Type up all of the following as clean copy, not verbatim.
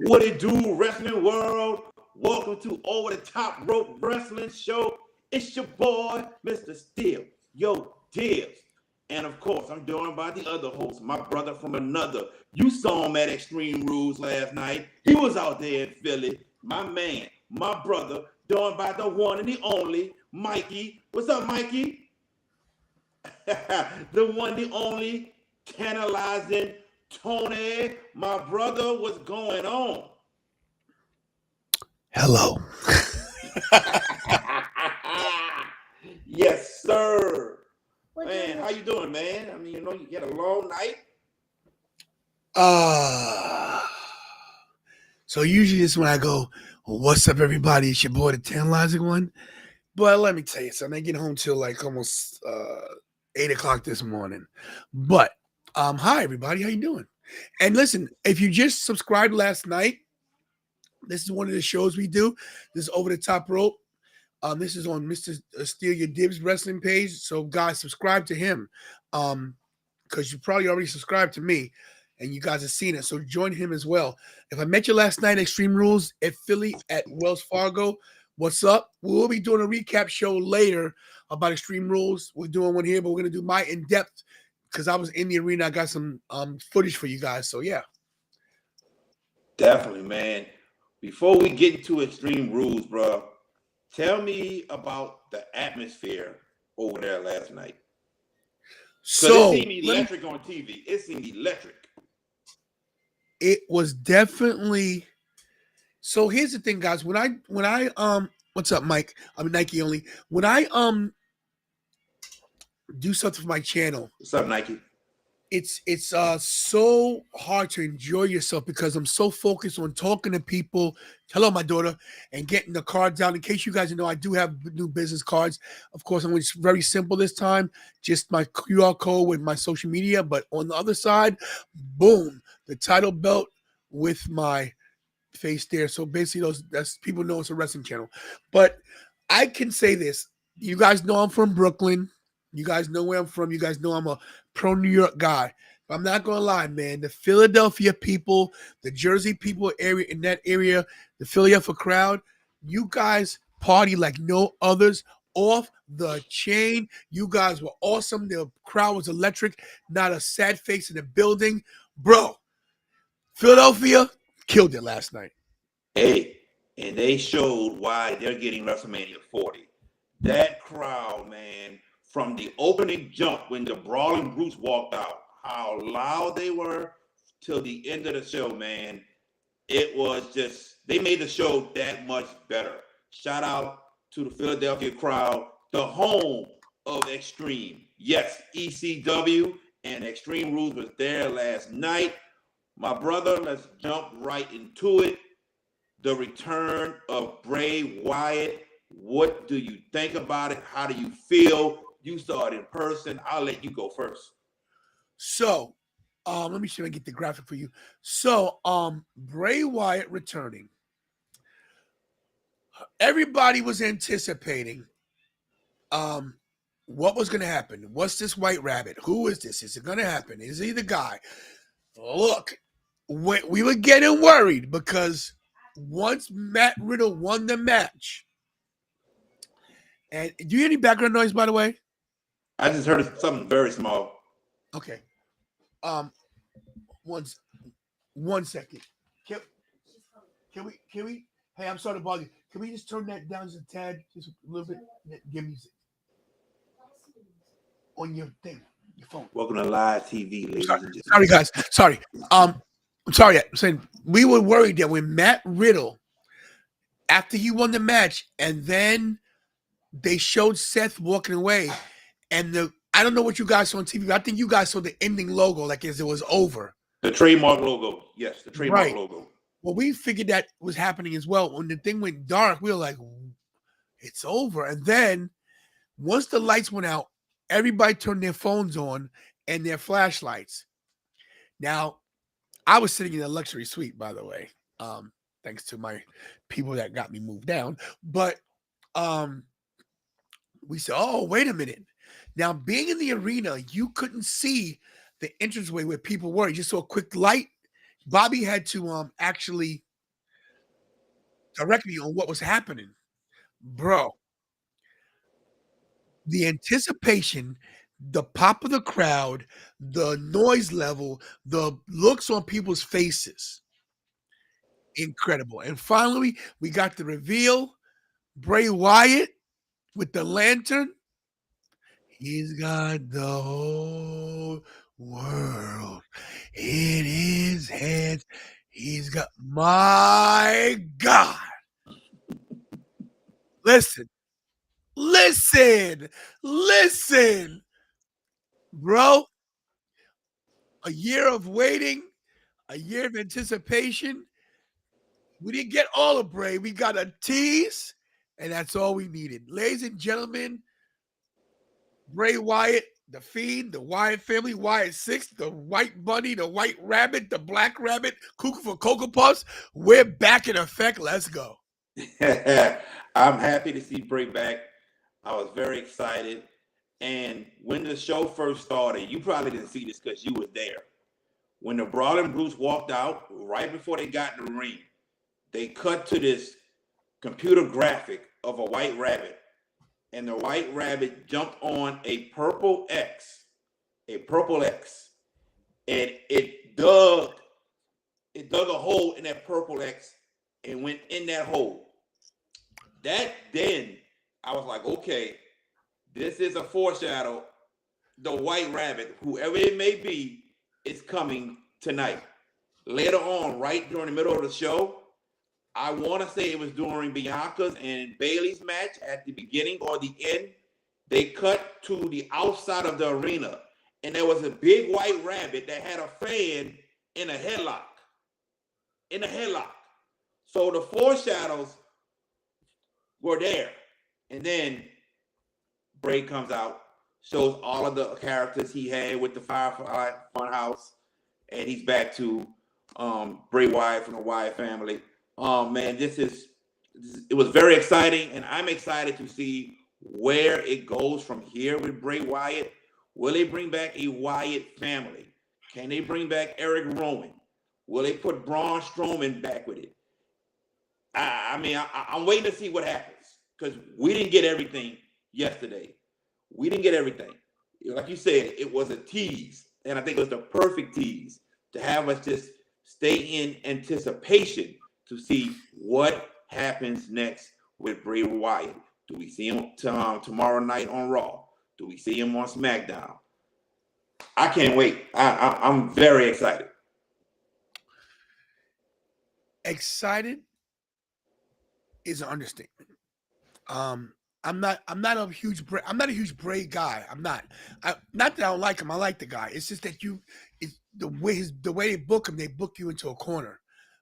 What it do, wrestling world? Welcome to Over the Top Rope Wrestling Show. It's your boy, Mr. Steel, yo, Dibs. And of course, I'm joined by the other host, my brother from another. You saw him at Extreme Rules last night. He was out there in Philly. My man, my brother, joined by the one and the only, Mikey. What's up, Mikey? The one, the only, tantalizing Tony. My brother, what's going on? Hello. Yes, sir. Man, how you doing, man? I mean, you had a long night. So usually this is when I go, well, what's up, everybody? It's your boy, the Tantalizing One. But let me tell you something. I get home till like almost 8 o'clock this morning. But hi, everybody. How you doing? And listen, if you just subscribed last night, this is one of the shows we do. This is Over the Top Rope. This is on Mr. Steal Your Dibs wrestling page. So, guys, subscribe to him because you probably already subscribed to me and you guys have seen it. So, join him as well. If I met you last night at Extreme Rules at Philly at Wells Fargo, what's up? We'll be doing a recap show later about Extreme Rules. We're doing one here, but we're going to do my in-depth because I was in the arena. I got some footage for you guys. So, yeah. Definitely, man. Before we get into Extreme Rules, bro, tell me about the atmosphere over there last night. So it seemed electric on TV. It seemed electric. It was definitely. So here's the thing, guys. When I what's up, Mike? I'm Nike only. When I do something for my channel. What's up, Nike? It's so hard to enjoy yourself because I'm so focused on talking to people. Hello, my daughter, and getting the cards out. In case you guys know, I do have new business cards. Of course, it's very simple this time. Just my QR code with my social media. But on the other side, boom, the title belt with my face there. So basically, that's people know it's a wrestling channel. But I can say this: you guys know I'm from Brooklyn. You guys know where I'm from. You guys know I'm a pro New York guy. But I'm not going to lie, man. The Philadelphia people, the Jersey people area in that area, the Philadelphia crowd, you guys party like no others. Off the chain. You guys were awesome. The crowd was electric. Not a sad face in the building. Bro, Philadelphia killed it last night. Hey, and they showed why they're getting WrestleMania 40. That crowd, man. From the opening jump when the Brawling Brutes walked out, how loud they were till the end of the show, man. It was just, they made the show that much better. Shout out to the Philadelphia crowd, the home of Extreme. Yes, ECW and Extreme Rules was there last night. My brother, let's jump right into it. The return of Bray Wyatt. What do you think about it? How do you feel? You saw it in person. I'll let you go first. So, let me see if I can get the graphic for you. So, Bray Wyatt returning. Everybody was anticipating what was going to happen. What's this White Rabbit? Who is this? Is it going to happen? Is he the guy? Look, we were getting worried because once Matt Riddle won the match, and do you hear any background noise, by the way? I just heard something very small. Okay. One second. Can we? Hey, I'm sorry to bother you. Can we just turn that down just a tad, just a little bit? Give me on your thing, your phone. Welcome to live TV, ladies and gentlemen. Sorry, guys. Sorry. I'm sorry. I'm saying we were worried that when Matt Riddle, after he won the match, and then they showed Seth walking away. And I don't know what you guys saw on TV, but I think you guys saw the ending logo like as it was over. The trademark logo. Yes, the trademark logo. Well, we figured that was happening as well. When the thing went dark, we were like, it's over. And then once the lights went out, everybody turned their phones on and their flashlights. Now, I was sitting in a luxury suite, by the way, thanks to my people that got me moved down. But we said, oh, wait a minute. Now, being in the arena, you couldn't see the entranceway where people were. You just saw a quick light. Bobby had to actually directly on what was happening. Bro, the anticipation, the pop of the crowd, the noise level, the looks on people's faces. Incredible. And finally, we got the reveal. Bray Wyatt with the lantern. He's got the whole world in his hands. He's got, my God. Listen, listen, listen, bro. A year of waiting, a year of anticipation. We didn't get all of Bray. We got a tease, and that's all we needed. Ladies and gentlemen, Bray Wyatt, the Fiend, the Wyatt family, Wyatt Six, the White Bunny, the White Rabbit, the Black Rabbit, Cuckoo for Cocoa Puffs. We're back in effect. Let's go. I'm happy to see Bray back. I was very excited. And when the show first started, you probably didn't see this because you were there. When the Brawling Brutes walked out, right before they got in the ring, they cut to this computer graphic of a white rabbit. And the white rabbit jumped on a purple X, and it dug a hole in that purple X and went in that hole. Then I was like, okay, this is a foreshadow. The white rabbit, whoever it may be, is coming tonight. Later on, right during the middle of the show, I want to say it was during Bianca's and Bailey's match at the beginning or the end. They cut to the outside of the arena, and there was a big white rabbit that had a fan in a headlock. So the foreshadows were there. And then Bray comes out, shows all of the characters he had with the Firefly Funhouse, and he's back to Bray Wyatt from the Wyatt family. Man, it was very exciting, and I'm excited to see where it goes from here with Bray Wyatt. Will they bring back a Wyatt family? Can they bring back Eric Rowan? Will they put Braun Strowman back with it? I'm waiting to see what happens because we didn't get everything yesterday. We didn't get everything. Like you said, it was a tease, and I think it was the perfect tease to have us just stay in anticipation to see what happens next with Bray Wyatt. Do we see him tomorrow night on Raw? Do we see him on SmackDown? I can't wait. I'm very excited. Excited is an understatement. I'm not a huge Bray guy. I'm not. Not that I don't like him. I like the guy. It's just that it's the way they book him. They book you into a corner.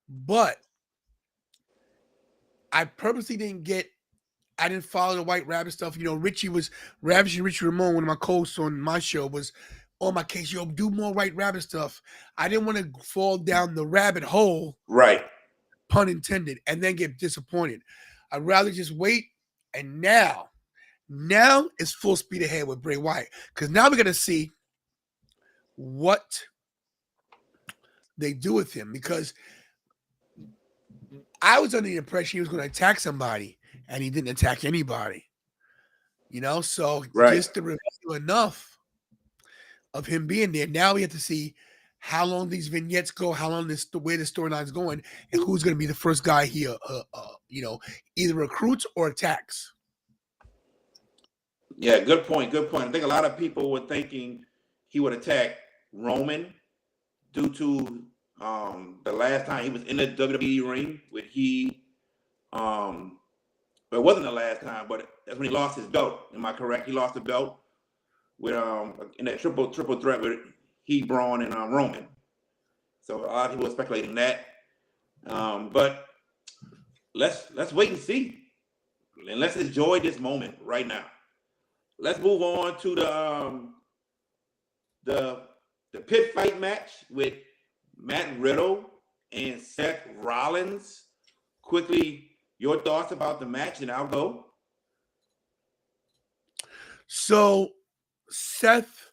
But I purposely I didn't follow the White Rabbit stuff. You know, Ravishing Richie Ramone, one of my co-hosts on my show, was on my case. Yo, do more White Rabbit stuff. I didn't want to fall down the rabbit hole. Right. Pun intended, and then get disappointed. I'd rather just wait. And now it's full speed ahead with Bray Wyatt. Because now we're going to see what they do with him. Because I was under the impression he was going to attack somebody, and he didn't attack anybody. You know, so just to reveal enough of him being there. Now we have to see how long these vignettes go, how long the way the storyline's going, and who's going to be the first guy here, either recruits or attacks. Yeah, good point. I think a lot of people were thinking he would attack Roman due to the last time he was in the WWE ring with it wasn't the last time, but that's when he lost his belt. Am I correct? He lost the belt with in that triple threat with Braun, and Roman. So a lot of people are speculating that. But let's wait and see. And let's enjoy this moment right now. Let's move on to the pit fight match with Matt Riddle and Seth Rollins. Quickly, your thoughts about the match, and I'll go. So, Seth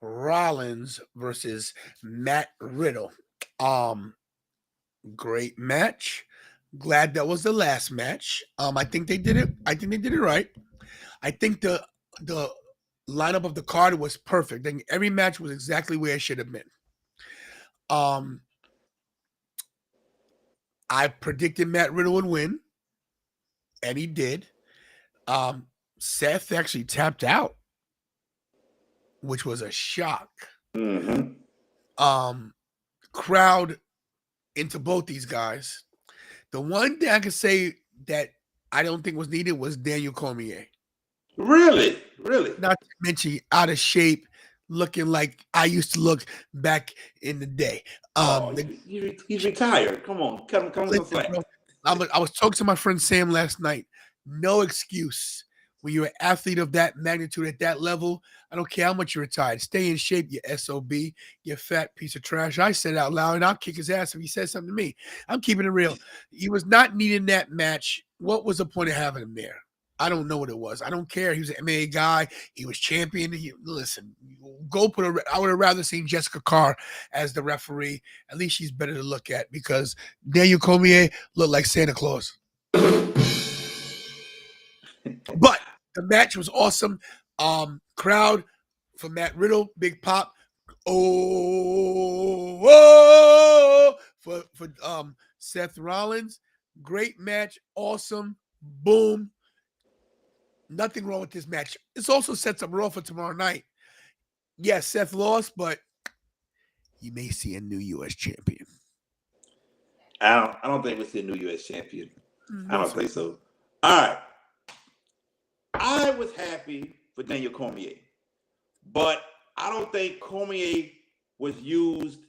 Rollins versus Matt Riddle. Great match. Glad that was the last match. I think they did it. I think they did it right. I think the lineup of the card was perfect. I think every match was exactly where it should have been. Um, I predicted Matt Riddle would win, and he did. Seth actually tapped out, which was a shock. Mm-hmm. Crowd into both these guys. The one thing I can say that I don't think was needed was Daniel Cormier. Really? Really? Not to mention out of shape, looking like I used to look back in the day. He's retired. Come on, come some slack. Bro, I was talking to my friend Sam last night. No excuse when you're an athlete of that magnitude at that level. I don't care how much you're retired. Stay in shape, you SOB, you fat piece of trash. I said it out loud, and I'll kick his ass if he says something to me. I'm keeping it real. He was not needing that match. What was the point of having him there? I don't know what it was. I don't care. He was an MMA guy. He was champion. Listen, go put a. I would have rather seen Jessica Carr as the referee. At least she's better to look at because Daniel Cormier looked like Santa Claus. But the match was awesome. Crowd for Matt Riddle, big pop. For Seth Rollins, great match, awesome, boom. Nothing wrong with this match. This also sets up Raw for tomorrow night. Yes, Seth lost, but you may see a new U.S. champion. I don't think we'll see a new U.S. champion. I don't think so. All right. I was happy for Daniel Cormier, but I don't think Cormier was used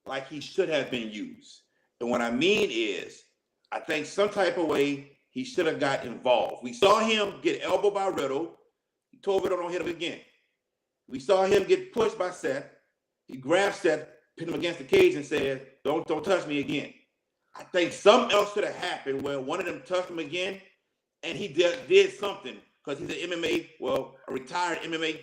like he should have been used. And what I mean is, I think some type of way he should have got involved. We saw him get elbowed by Riddle. He told Riddle don't hit him again. We saw him get pushed by Seth. He grabbed Seth, put him against the cage, and said, "Don't touch me again." I think something else should have happened where one of them touched him again, and he did something because he's an MMA, a retired MMA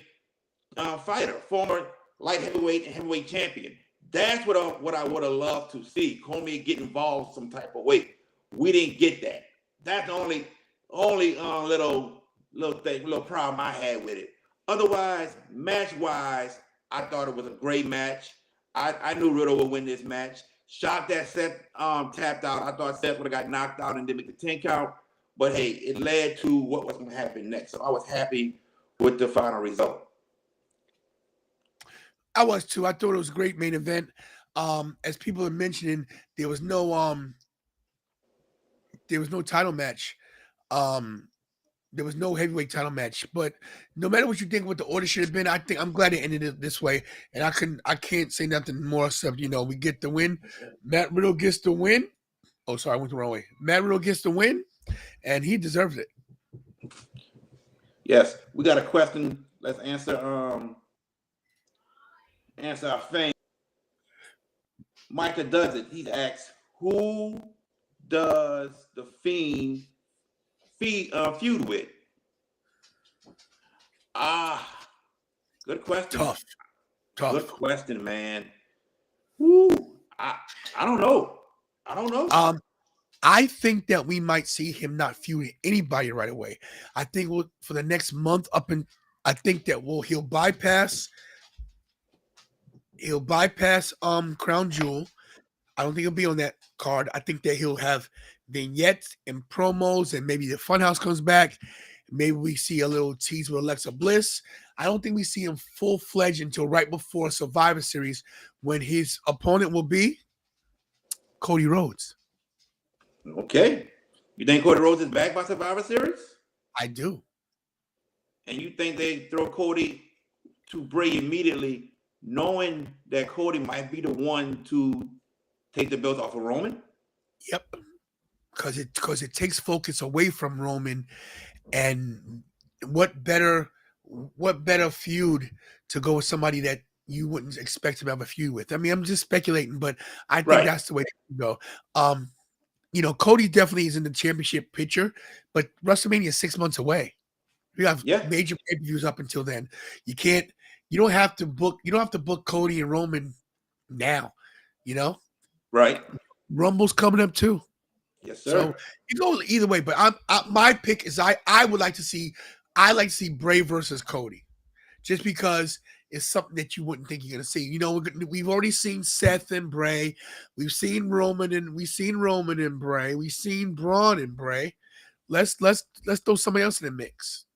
fighter, former light heavyweight and heavyweight champion. That's what I would have loved to see. Cormier get involved some type of way. We didn't get that. That's the only little problem I had with it. Otherwise, match-wise, I thought it was a great match. I knew Riddle would win this match. Shocked that Seth tapped out. I thought Seth would have got knocked out and didn't make the 10 count. But hey, it led to what was going to happen next. So I was happy with the final result. I was too. I thought it was a great main event. As people are mentioning, there was no title match. There was no heavyweight title match. But no matter what you think what the order should have been, I'm glad it ended it this way. And I can't say nothing more except we get the win. Matt Riddle gets the win. Oh, sorry, I went the wrong way. Matt Riddle gets the win, and he deserves it. Yes, we got a question. Let's answer our fan. Micah does it. He asks, who does the Fiend feud with? Good question. Tough. Good question, man. Woo. I don't know. I think that we might see him not feuding anybody right away. I think for the next month I think that he'll bypass Crown Jewel. I don't think he'll be on that card. I think that he'll have vignettes and promos, and maybe the Funhouse comes back. Maybe we see a little tease with Alexa Bliss. I don't think we see him full-fledged until right before Survivor Series, when his opponent will be Cody Rhodes. Okay. You think Cody Rhodes is back by Survivor Series? I do. And you think they throw Cody to Bray immediately, knowing that Cody might be the one to take the belt off of Roman? Yep. Because it takes focus away from Roman, and what better feud to go with somebody that you wouldn't expect to have a feud with. I mean, I'm just speculating, but I think that's the way to go. Cody definitely is in the championship picture, but WrestleMania is 6 months away. We have major pay-per-views up until then. You don't have to book Cody and Roman now, Right. Rumble's coming up too. Yes, sir. So you go either way, but my pick is I would like to see Bray versus Cody, just because it's something that you wouldn't think you're gonna see. You know, we've already seen Seth and Bray, we've seen Roman and Bray, we've seen Braun and Bray. Let's throw somebody else in the mix.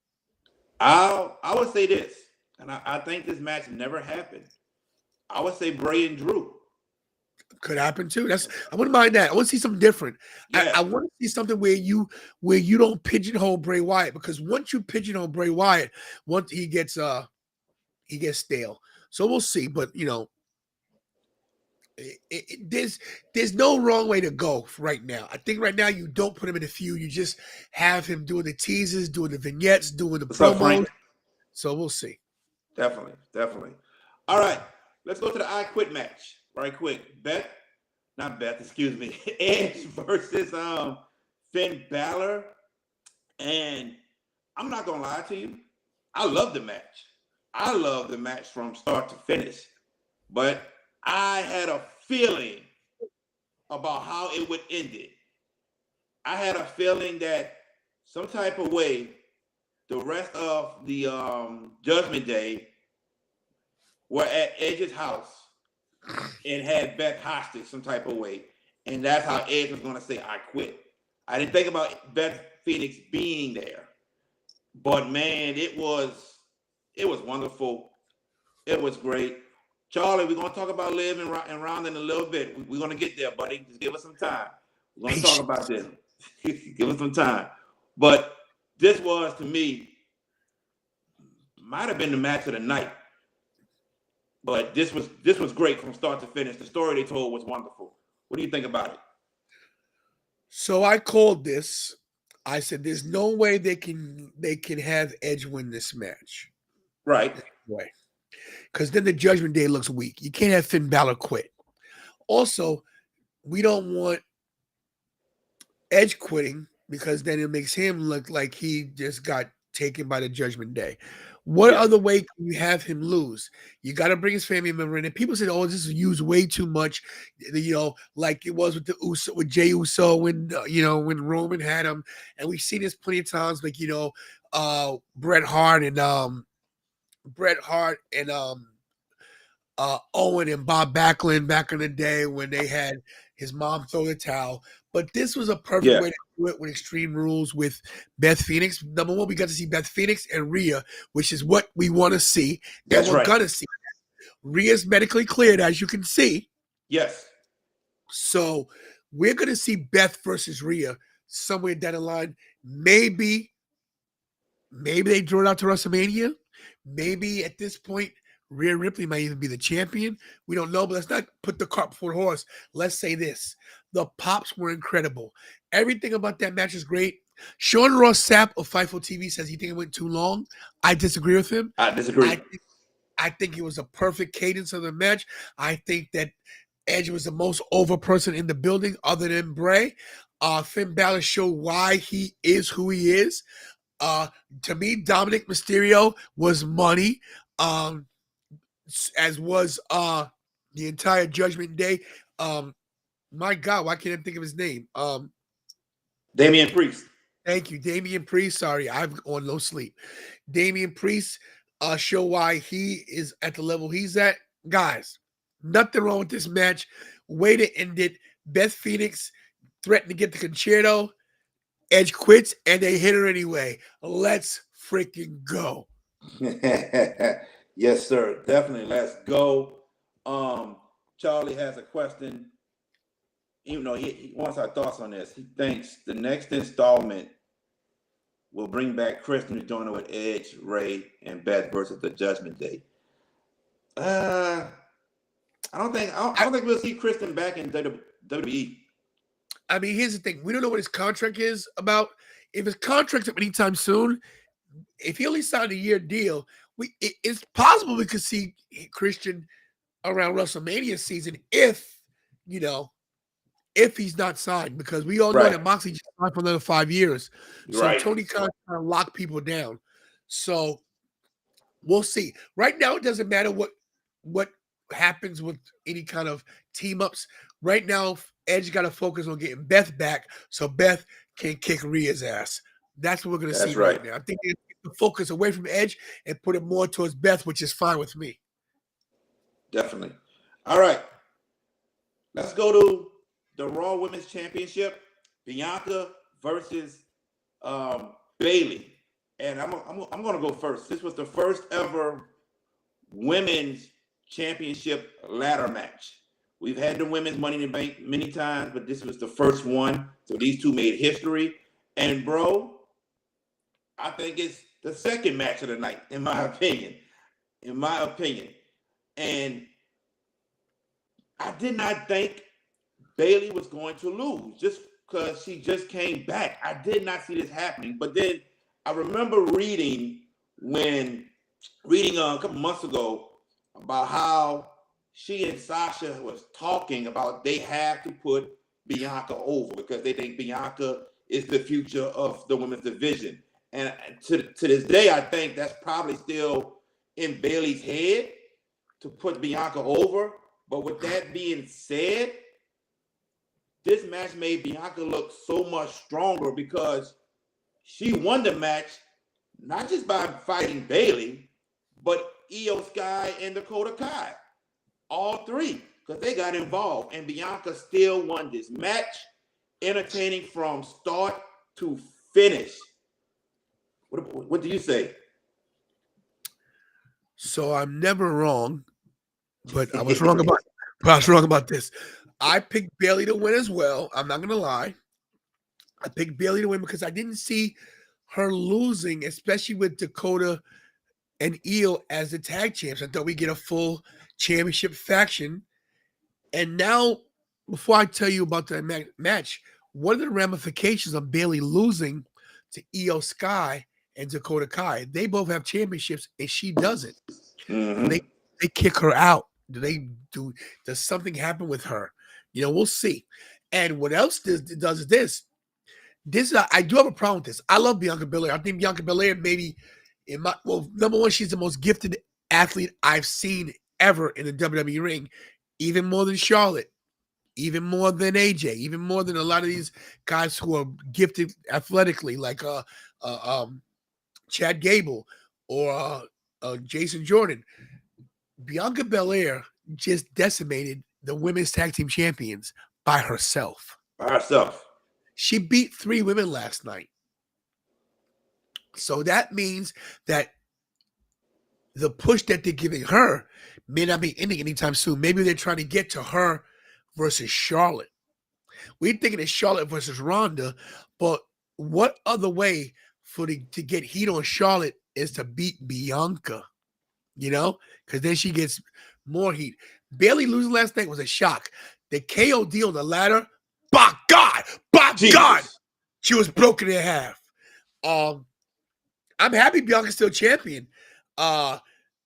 I would say this, and I think this match never happened. I would say Bray and Drew. Could happen too. I wouldn't mind that. I want to see something different. Yes. I want to see something where you don't pigeonhole Bray Wyatt, because once you pigeonhole Bray Wyatt, once he gets stale. So we'll see. But you know, there's no wrong way to go right now. I think right now you don't put him in a feud. You just have him doing the teasers, doing the vignettes, doing the What's up, promos. Frank? So we'll see. Definitely, definitely. All right, let's go to the I Quit match right quick. Excuse me. Edge versus Finn Balor, and I'm not gonna lie to you, I love the match. I love the match from start to finish, but I had a feeling about how it would end it. I had a feeling that some type of way the rest of the Judgment Day were at Edge's house and had Beth hostage some type of way, and that's how Edge was going to say, "I quit." I didn't think about Beth Phoenix being there, but man, it was wonderful. It was great. Charlie, we're going to talk about Liv and Ronda in a little bit. We're going to get there, buddy. Just give us some time. We're going to talk about this. Give us some time. But this was, to me, might have been the match of the night. But this was great from start to finish. The story they told was wonderful. What do you think about it? So I called this. I said, "There's no way they can have Edge win this match." Right. Way. Because then the Judgment Day looks weak. You can't have Finn Balor quit. Also, we don't want Edge quitting, because then it makes him look like he just got taken by the Judgment Day. What other way can you have him lose? You got to bring his family member in. And people said, "Oh, this is used way too much," you know, like it was with Jey Uso when when Roman had him, and we've seen this plenty of times, like Bret Hart and Owen and Bob Backlund back in the day when they had his mom throw the towel. But this was a perfect way to do it with Extreme Rules with Beth Phoenix. Number one, we got to see Beth Phoenix and Rhea, which is what we want to see. That's and we're right. going to see that. Rhea's medically cleared, as you can see. Yes. So we're going to see Beth versus Rhea somewhere down the line. Maybe they draw it out to WrestleMania. Maybe at this point, Rhea Ripley might even be the champion. We don't know, but let's not put the cart before the horse. Let's say this. The pops were incredible. Everything about that match is great. Sean Ross Sapp of Fightful TV says he think it went too long. I disagree with him. I disagree. I think it was a perfect cadence of the match. I think that Edge was the most over person in the building other than Bray. Finn Balor showed why he is who he is. To me, Dominic Mysterio was money. As was the entire Judgment Day. My God, why can't I think of his name? Damian Priest. Thank you, Damian Priest. Sorry, I've on no sleep. Damian Priest show why he is at the level he's at. Guys, nothing wrong with this match. Way to end it. Beth Phoenix threatened to get the concerto. Edge quits, and they hit her anyway. Let's freaking go. Yes, sir. Definitely. Let's go. Charlie has a question. Even though he wants our thoughts on this, he thinks the next installment will bring back Christian doing it with Edge, Ray, and Beth versus the Judgment Day. I don't think we'll see Christian back in WWE. I mean, here's the thing. We don't know what his contract is about. If his contract's up anytime soon, if he only signed a year deal, it's possible we could see Christian around WrestleMania season if he's not signed, because we all know that Moxley just signed for another 5 years. So Tony Khan kind of locked people down. So we'll see. Right now, it doesn't matter what happens with any kind of team ups. Right now, Edge got to focus on getting Beth back so Beth can kick Rhea's ass. That's what we're going to see right now. I think they take the focus away from Edge and put it more towards Beth, which is fine with me. Definitely. All right. Let's go to the Raw Women's Championship. Bianca versus Bayley. And I'm going to go first. This was the first ever women's championship ladder match. We've had the women's Money in the Bank many times, but this was the first one. So these two made history. And, bro, I think it's the second match of the night, in my opinion. And I did not think Bayley was going to lose just because she just came back. I did not see this happening. But then I remember reading a couple months ago about how she and Sasha was talking about they have to put Bianca over because they think Bianca is the future of the women's division. And to this day, I think that's probably still in Bayley's head to put Bianca over. But with that being said, this match made Bianca look so much stronger because she won the match not just by fighting Bayley, but Io Sky and Dakota Kai. All three, because they got involved. And Bianca still won this match, entertaining from start to finish. What do you say? So I'm never wrong, but I was wrong about this. I picked Bayley to win as well. I'm not going to lie. I picked Bayley to win because I didn't see her losing, especially with Dakota and Io as the tag champs. I thought we'd get a full championship faction. And now, before I tell you about the match, what are the ramifications of Bayley losing to Io Sky and Dakota Kai? They both have championships, and she doesn't. Mm-hmm. They kick her out. Does something happen with her? We'll see. And what else does this? I do have a problem with this. I love Bianca Belair. I think Bianca Belair maybe number one, she's the most gifted athlete I've seen ever in the WWE ring, even more than Charlotte, even more than AJ, even more than a lot of these guys who are gifted athletically, like Chad Gable or Jason Jordan. Bianca Belair just decimated the women's tag team champions by herself. She beat 3 women last night. So that means that the push that they're giving her may not be ending anytime soon. Maybe they're trying to get to her versus Charlotte. We're thinking it's Charlotte versus Ronda, but what other way to get heat on Charlotte is to beat Bianca, because then she gets more heat. Bayley losing last night was a shock. The KOD on the ladder, by God, she was broken in half. I'm happy Bianca's still champion.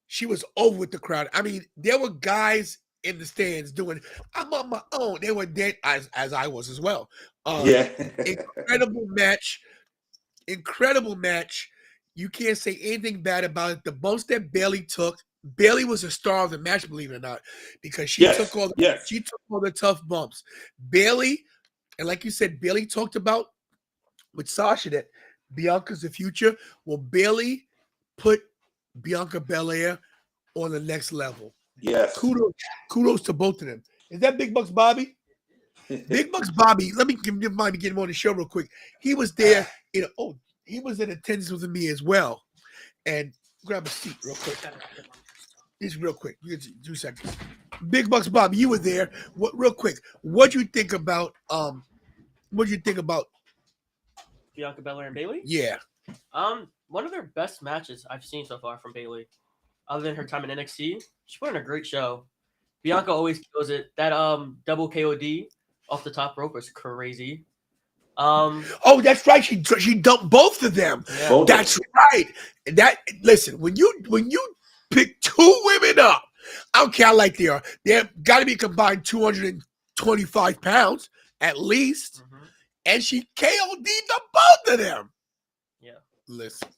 She was over with the crowd. I mean, there were guys in the stands doing, I'm on my own. They were dead, as I was as well. Incredible match. You can't say anything bad about it. The bumps that Bayley took, Bayley was a star of the match, believe it or not, because she took all the tough bumps. Bayley, and like you said, Bayley talked about with Sasha that Bianca's the future. Well, Bayley put Bianca Belair on the next level. Yes. Kudos to both of them. Is that Big Bucks Bobby? Big Bucks Bobby, let me get him on the show real quick. He was there, he was in attendance with me as well. And grab a seat real quick. Just real quick. You get 2 seconds. Big Bucks Bobby, you were there. Real quick. What'd you think about Bianca Belair and Bayley? Yeah. One of their best matches I've seen so far from Bayley. Other than her time in NXT, she put on a great show. Bianca always kills it. That double KOD off the top rope was crazy. Oh, that's right. She dumped both of them. Yeah. That's right. Listen, when you pick 2 women up, I don't care how light they are. They've got to be combined 225 pounds at least. Mm-hmm. And she KO'd the both of them. Yeah. Listen.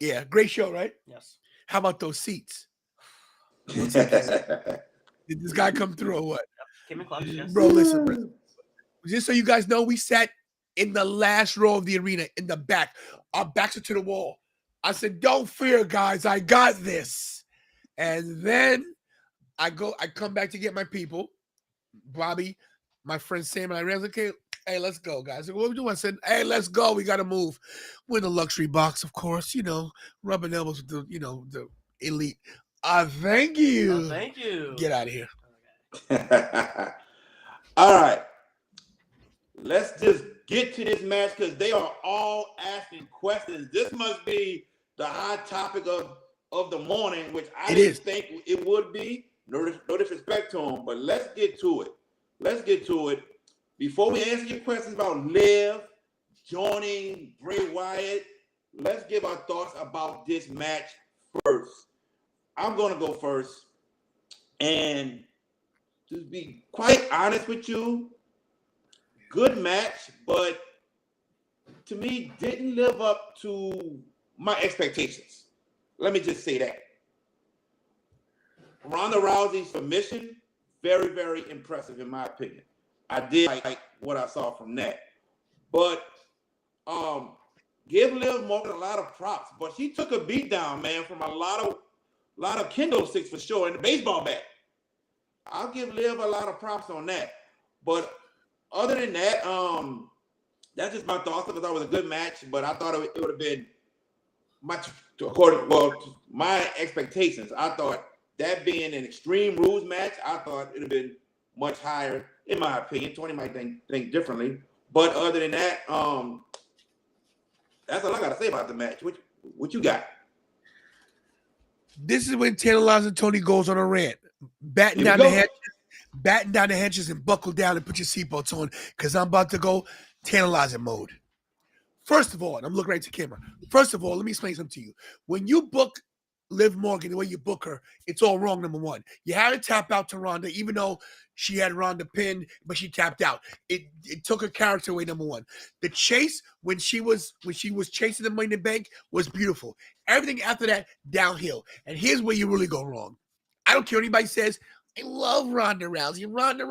Yeah, great show, right? Yes. How about those seats? Did this guy come through or what? Came in clutch, yes. Bro, listen, bro. Just so you guys know, we sat in the last row of the arena in the back. Our backs are to the wall. I said, don't fear, guys. I got this. And then I come back to get my people. Bobby, my friend Sam, and I ran. Okay, hey, let's go, guys. I said, what are we doing? I said, hey, let's go. We got to move. We're in the luxury box, of course, rubbing elbows with the elite. Thank you. Thank you. Get out of here. All right. Let's just get to this match because they are all asking questions. This must be the hot topic of the morning, which I didn't think it would be. No disrespect to them, but let's get to it. Before we answer your questions about Liv joining Bray Wyatt, let's give our thoughts about this match first. I'm going to go first. And to be quite honest with you, good match, but to me, didn't live up to my expectations. Let me just say that. Ronda Rousey's submission, very, very impressive in my opinion. I did like what I saw from that. But give Liv Morgan a lot of props. But she took a beat down, man, from a lot of kendo sticks for sure, and the baseball bat. I'll give Liv a lot of props on that. But other than that, that's just my thoughts. I thought it was a good match, but I thought it would have been much according to my expectations. I thought that being an Extreme Rules match, I thought it would have been much higher, in my opinion. Tony might think differently. But other than that, that's all I got to say about the match. What you got? This is when Tantalizing Tony goes on a rant. Batten down the hedges and buckle down and put your seatbelts on because I'm about to go tantalizing mode. First of all, and I'm looking right to camera. First of all, let me explain something to you. When you book Liv Morgan the way you book her, it's all wrong, number one. You had to tap out to Ronda, even though she had Ronda pinned, but she tapped out. It took her character away, number one. The chase when she was chasing the Money in the Bank was beautiful. Everything after that, downhill. And here's where you really go wrong. I don't care what anybody says. I love Ronda Rousey. Ronda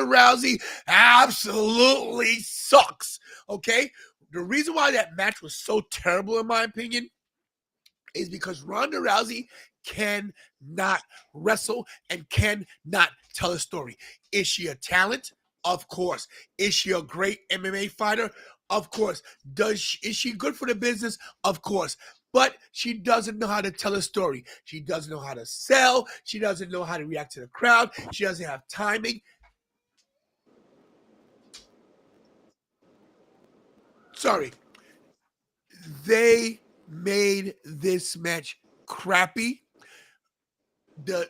Rousey absolutely sucks. Okay? The reason why that match was so terrible, in my opinion, is because Ronda Rousey cannot wrestle and cannot tell a story. Is she a talent? Of course. Is she a great MMA fighter? Of course. Is she good for the business? Of course. But she doesn't know how to tell a story. She doesn't know how to sell. She doesn't know how to react to the crowd. She doesn't have timing. Sorry. They made this match crappy. The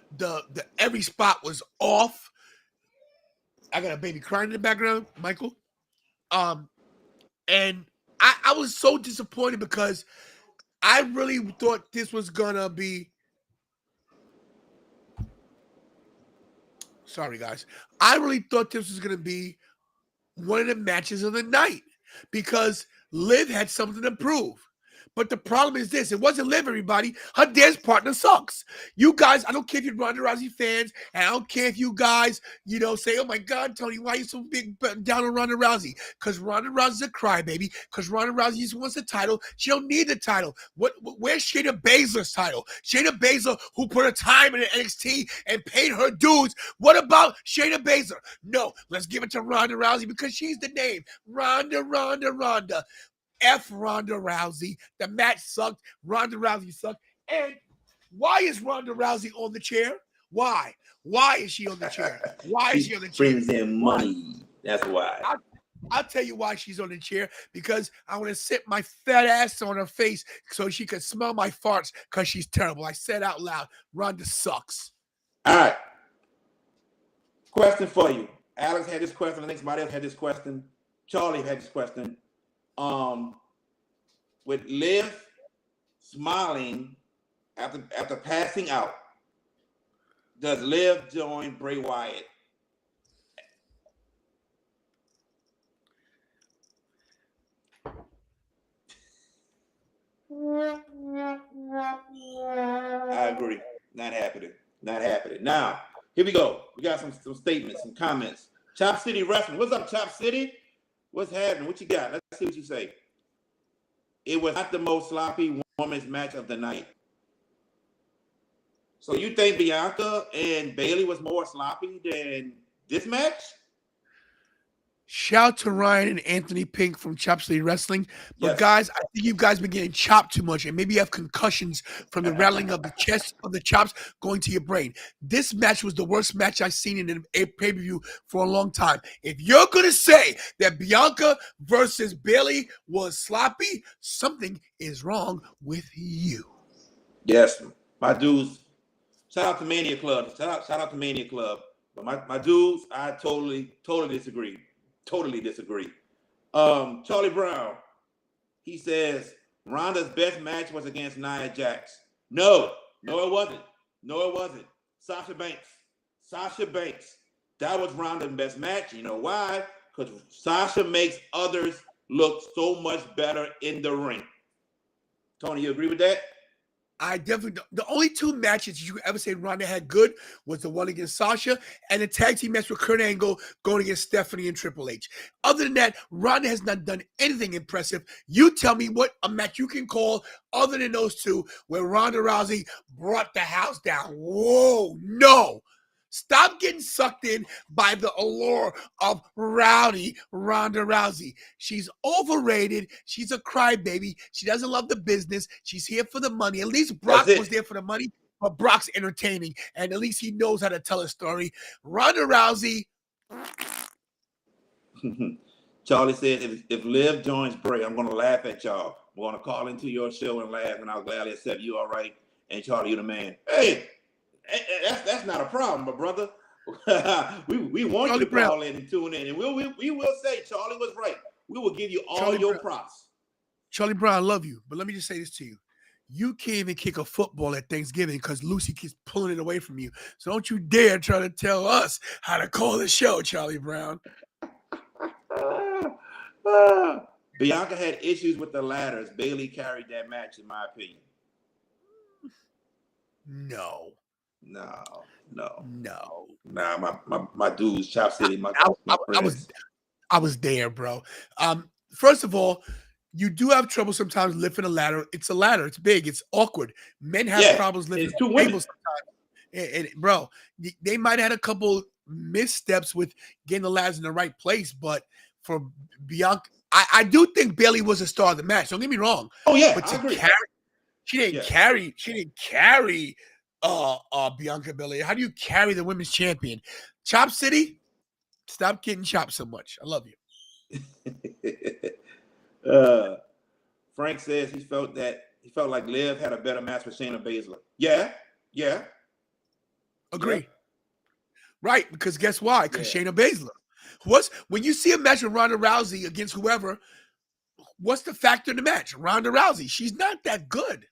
every spot was off. I got a baby crying in the background, Michael. And I was so disappointed because I really thought this was gonna be. Sorry, guys. I really thought this was gonna be one of the matches of the night because Liv had something to prove. But the problem is this. It wasn't Liv, everybody. Her dance partner sucks. You guys, I don't care if you're Ronda Rousey fans, and I don't care if you guys, say, oh my God, Tony, why are you so big down on Ronda Rousey? Because Ronda Rousey's a crybaby. Because Ronda Rousey just wants the title. She don't need the title. Where's Shayna Baszler's title? Shayna Baszler, who put her time in NXT and paid her dues. What about Shayna Baszler? No, let's give it to Ronda Rousey because she's the name. Ronda. F Ronda Rousey. The match sucked. Ronda Rousey sucked. And why is Ronda Rousey on the chair? Why? Why is she on the chair? Why is she on the chair? Brings in money. That's why. I'll tell you why she's on the chair. Because I want to sit my fat ass on her face so she can smell my farts because she's terrible. I said out loud, Ronda sucks. All right. Question for you. Alex had this question. I think somebody else had this question. Charlie had this question. With Liv smiling after passing out, does Liv join Bray Wyatt? I agree. Not happening. Now, Here we go. We got some statements, some comments. Chop City Wrestling. What's up, Chop City? What's happening? What you got? Let's see what you say. It was not the most sloppy women's match of the night. So you think Bianca and Bayley was more sloppy than this match? Shout to Ryan and Anthony Pink from Chop City Wrestling. But Yes. guys, I think you guys been getting chopped too much, and maybe you have concussions from the rattling of the chest of the chops going to your brain. This match was the worst match I've seen in a pay-per-view for a long time. If you're gonna say that Bianca versus Bayley was sloppy, something is wrong with you. Yes, my dudes. Shout out to Mania Club. Shout out to Mania Club. But my dudes, I totally disagree. Totally disagree. Charlie Brown, he says Ronda's best match was against Nia Jax. No, it wasn't. No, it wasn't. Sasha Banks. That was Ronda's best match. You know why? Because Sasha makes others look so much better in the ring. Tony, you agree with that? I definitely don't. The only two matches you ever say Ronda had good was the one against Sasha and the tag team match with Kurt Angle going against Stephanie and Triple H. Other than that, Ronda has not done anything impressive. You tell me what a match you can call other than those two where Ronda Rousey brought the house down. Whoa, no. Stop getting sucked in by the allure of rowdy Ronda Rousey. She's overrated. She's a crybaby. She doesn't love the business. She's here for the money. At least Brock was there for the money, but Brock's entertaining, and at least he knows how to tell a story. Ronda Rousey. Charlie said, if Liv joins Bray, I'm going to laugh at y'all. I'm going to call into your show and laugh, and I'll gladly accept you. All right. And Charlie, you're the man. Hey. That's not a problem, but brother. we want Charlie you to call in and tune in, and we will say Charlie was right. We will give you all Charlie your props. Charlie Brown, I love you, but let me just say this to you: you can't even kick a football at Thanksgiving because Lucy keeps pulling it away from you. So don't you dare try to tell us how to call the show, Charlie Brown. Bianca had issues with the ladders. Bayley carried that match, in my opinion. No. Nah, my dudes, Chop City, my friends. I was there, bro. First of all, you do have trouble sometimes lifting a ladder. It's a ladder. It's big. It's awkward. Men have problems lifting tables sometimes. And bro, they might have had a couple missteps with getting the ladders in the right place, but for Bianca, I do think Bayley was a star of the match. Don't get me wrong. Oh yeah, but I agree. She didn't carry Bianca Belair. How do you carry the women's champion? Chop City, stop getting chopped so much. I love you. Frank says he felt like Liv had a better match with Shayna Baszler. Yeah. Agree. Yeah. Right, because guess why? Because Shayna Baszler. When you see a match with Ronda Rousey against whoever, what's the factor in the match? Ronda Rousey. She's not that good.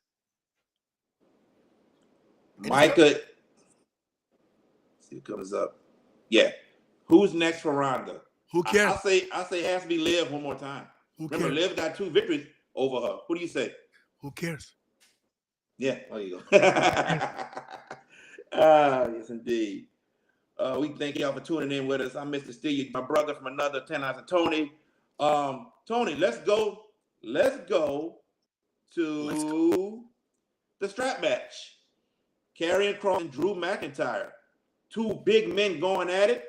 Micah, see what comes up. Yeah. Who's next for Ronda? Who cares? I say it has to be Liv one more time. Remember, Liv got 2 victories over her. What do you say? Who cares? Yeah, there you go. Yes, indeed. We thank y'all for tuning in with us. I'm Mr. Steve, my brother from another 10 hours of Tony. Tony, let's go to the strap match. Karrion Kross and Drew McIntyre. 2 big men going at it.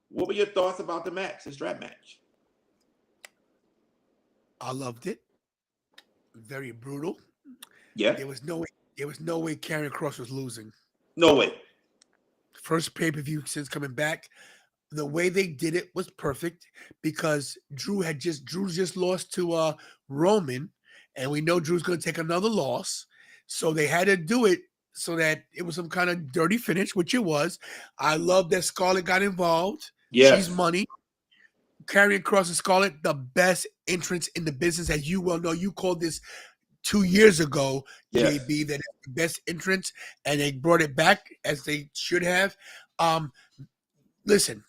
What were your thoughts about the match, the strap match? I loved it. Very brutal. Yeah. There was no way Karrion Kross was losing. No way. First pay-per-view since coming back. The way they did it was perfect because Drew just lost to Roman, and we know Drew's going to take another loss. So they had to do it so that it was some kind of dirty finish, which it was. I love that Scarlett got involved. Yes. She's money. Karrion Kross and Scarlett, the best entrance in the business, as you well know. You called this 2 years ago, yes. JB, that it's the best entrance, and they brought it back as they should have. Listen,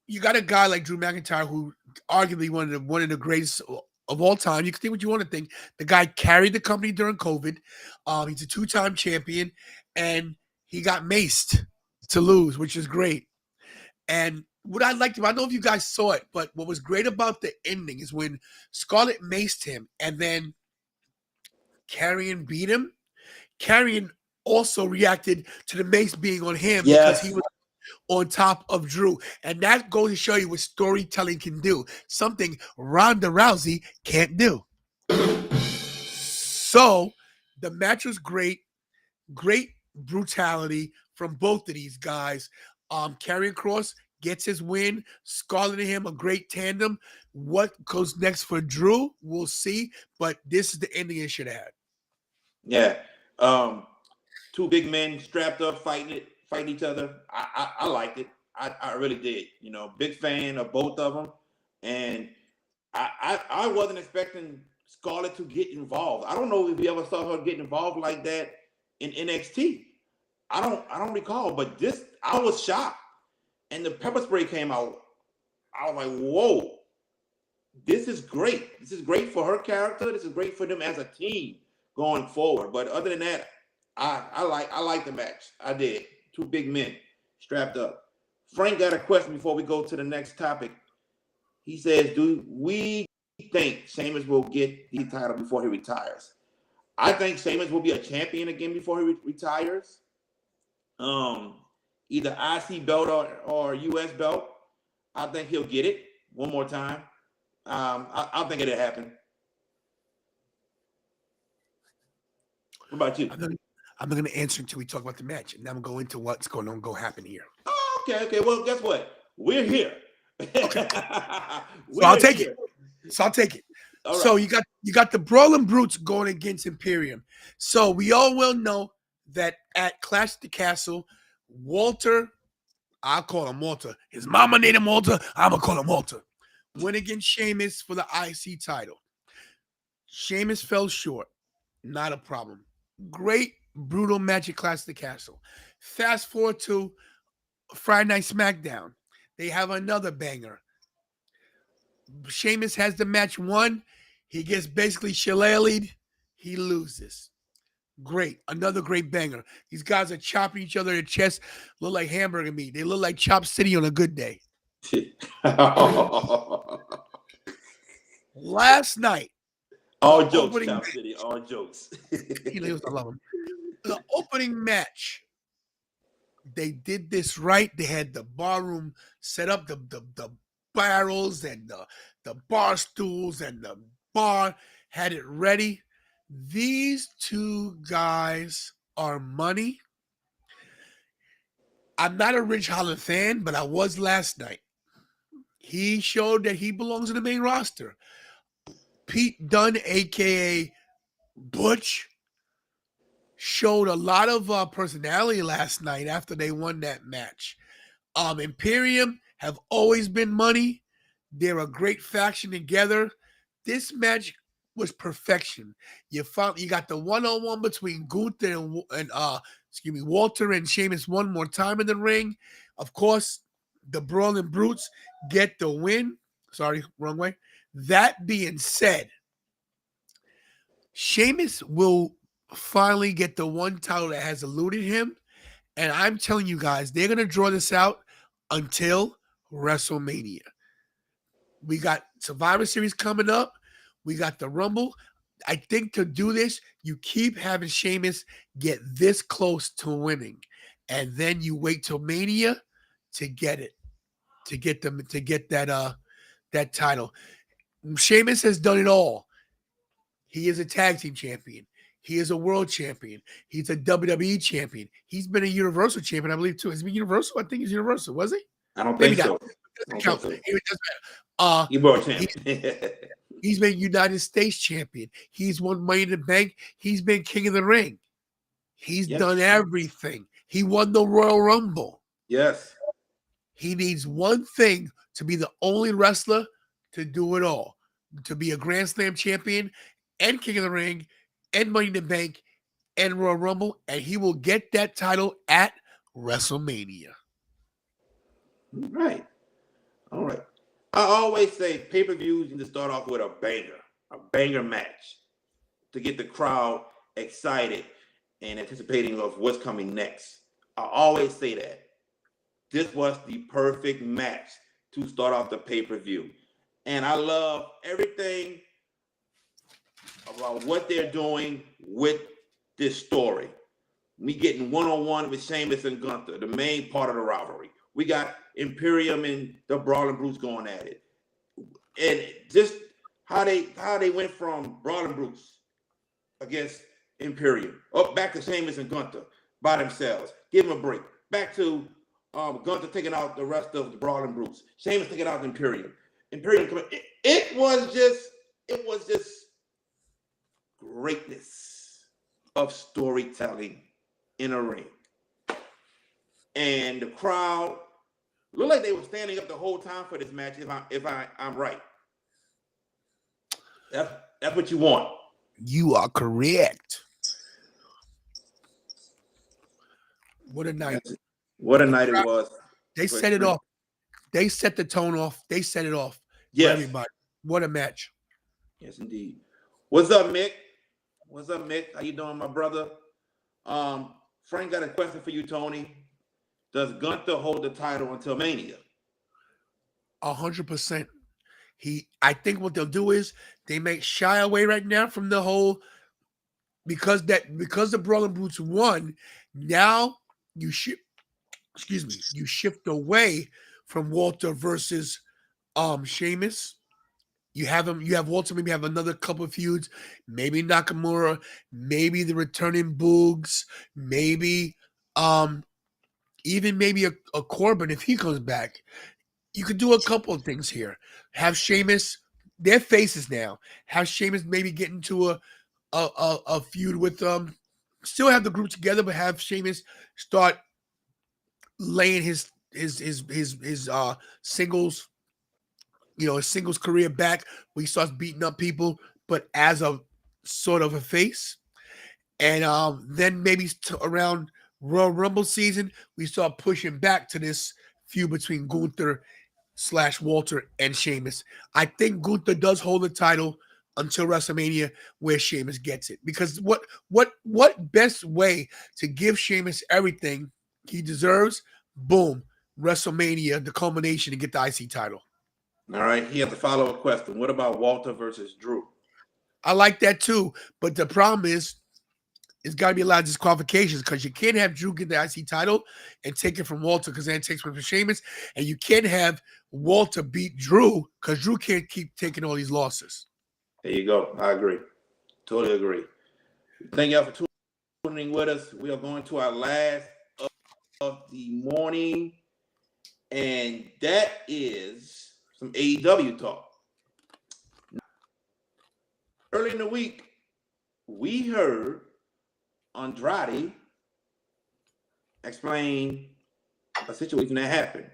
you got a guy like Drew McIntyre who arguably one of the greatest of all time. You can think what you want to think. The guy carried the company during COVID. He's a 2-time champion, and he got maced to lose, which is great. And what I liked, I don't know if you guys saw it, but what was great about the ending is when Scarlett maced him and then Karrion beat him. Karrion also reacted to the mace being on him because he Yes. was on top of Drew. And that goes to show you what storytelling can do. Something Ronda Rousey can't do. So the match was great. Great brutality from both of these guys. Karrion Kross gets his win. Scarlett and him, a great tandem. What goes next for Drew, we'll see. But this is the ending it should have had. Yeah. Two big men strapped up, fighting each other. I liked it. I really did. You know, big fan of both of them. And I wasn't expecting Scarlett to get involved. I don't know if we ever saw her get involved like that in NXT. I don't recall, but this, I was shocked. And the pepper spray came out. I was like, whoa, this is great. This is great for her character. This is great for them as a team going forward. But other than that, I like the match. I did. Two big men strapped up. Frank got a question before we go to the next topic. He says, do we think Sheamus will get the title before he retires? I think Sheamus will be a champion again before he retires. Either IC belt or US belt. I think he'll get it one more time. I think it'll happen. What about you? I'm not going to answer until we talk about the match, and then I'm going to go into what's going to go happen here. Oh, okay. Well, guess what? We're here. Okay. So I'll take it. All right. So you got the Brawling Brutes going against Imperium. So we all well know that at Clash at the Castle, Walter, I'll call him Walter. His mama named him Walter. I'm going to call him Walter. Went against Sheamus for the IC title. Sheamus fell short. Not a problem. Great, brutal match at Clash at the Castle. Fast forward to Friday Night SmackDown. They have another banger. Sheamus has the match won. He gets basically shillelagh'd. He loses. Great. Another great banger. These guys are chopping each other in the chest. Look like hamburger meat. They look like Chop City on a good day. Last night. All jokes, Chop City. All jokes. He lives, I love him. The opening match. They did this right. They had the barroom set up, the barrels and the bar stools and the bar, had it ready. These two guys are money. I'm not a Ridge Holland fan, but I was last night. He showed that he belongs in the main roster. Pete Dunne, a.k.a. Butch, showed a lot of personality last night after they won that match. Imperium have always been money. They're a great faction together. This match was perfection. You got the one-on-one between Gunther and Walter and Sheamus one more time in the ring. Of course, the Brawling Brutes get the win. Sorry, wrong way. That being said, Sheamus will finally get the one title that has eluded him. And I'm telling you guys, they're going to draw this out until WrestleMania. We got Survivor Series coming up. We got the Rumble. I think to do this, you keep having Sheamus get this close to winning. And then you wait till Mania to get it. To get that title. Sheamus has done it all. He is a tag team champion. He is a world champion. He's a WWE champion. He's been a Universal champion, I believe, too. Has he been Universal? I think he's Universal, was he? I don't think so. Doesn't count. It doesn't matter. He world champion. He's been United States champion. He's won Money in the Bank. He's been King of the Ring. He's done everything. He won the Royal Rumble. Yes. He needs one thing to be the only wrestler to do it all. To be a Grand Slam champion and King of the Ring and Money in the Bank and Royal Rumble, and he will get that title at WrestleMania. All right. I always say pay-per-views need to start off with a banger match to get the crowd excited and anticipating of what's coming next. I always say that. this was the perfect match to start off the pay-per-view. And I love everything about what they're doing with this story. We getting one-on-one with Sheamus and Gunther, the main part of the rivalry. We got Imperium and the Brawling Brutes going at it. And just how they went from Brawling Brutes against Imperium, up back to Sheamus and Gunther by themselves. Give them a break. Back to Gunther taking out the rest of the Brawling Brutes. Sheamus taking out the Imperium. Imperium coming. It was just greatness of storytelling in a ring. And the crowd looked like they were standing up the whole time for this match, if I'm right. That's what you want. You are correct. What a night. What a night it was. They set it off. They set the tone off. They set it off for everybody. What a match. Yes, indeed. What's up, Mick? What's up, Mick? How you doing, my brother? Frank got a question for you, Tony. Does Gunther hold the title until Mania? 100%. I think what they'll do is they may shy away right now from the whole because the Brawling Brutes won. Now you shift away from Walter versus Sheamus. You have Walter maybe have another couple of feuds, maybe Nakamura, maybe the returning Boogs, maybe even maybe a Corbin if he comes back. You could do a couple of things here. Have Sheamus, their faces now. Have Sheamus maybe get into a feud with them. Still have the group together, but have Sheamus start laying his singles, his singles career back where he starts beating up people, but as a sort of a face. And then maybe around Royal Rumble season, we start pushing back to this feud between Gunther / Walter and Sheamus. I think Gunther does hold the title until WrestleMania where Sheamus gets it. Because what best way to give Sheamus everything he deserves? Boom. WrestleMania, the culmination to get the IC title. All right. He has a follow-up question. What about Walter versus Drew? I like that too. But the problem is, it's got to be a lot of disqualifications because you can't have Drew get the IC title and take it from Walter because then it takes it from Sheamus. And you can't have Walter beat Drew because Drew can't keep taking all these losses. There you go. I agree. Totally agree. Thank y'all for tuning with us. We are going to our last of the morning, and that is some AEW talk. Early in the week, we heard Andrade explain a situation that happened.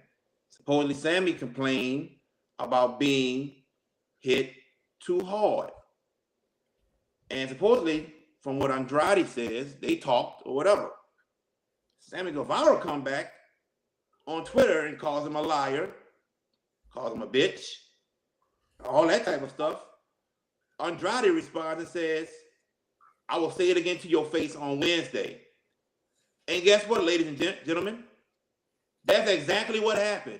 Supposedly, Sammy complained about being hit too hard. And supposedly, from what Andrade says, they talked or whatever. Sammy Guevara come back on Twitter and calls him a liar, calls him a bitch, all that type of stuff. Andrade responds and says, I will say it again to your face on Wednesday. And guess what, ladies and gentlemen? That's exactly what happened.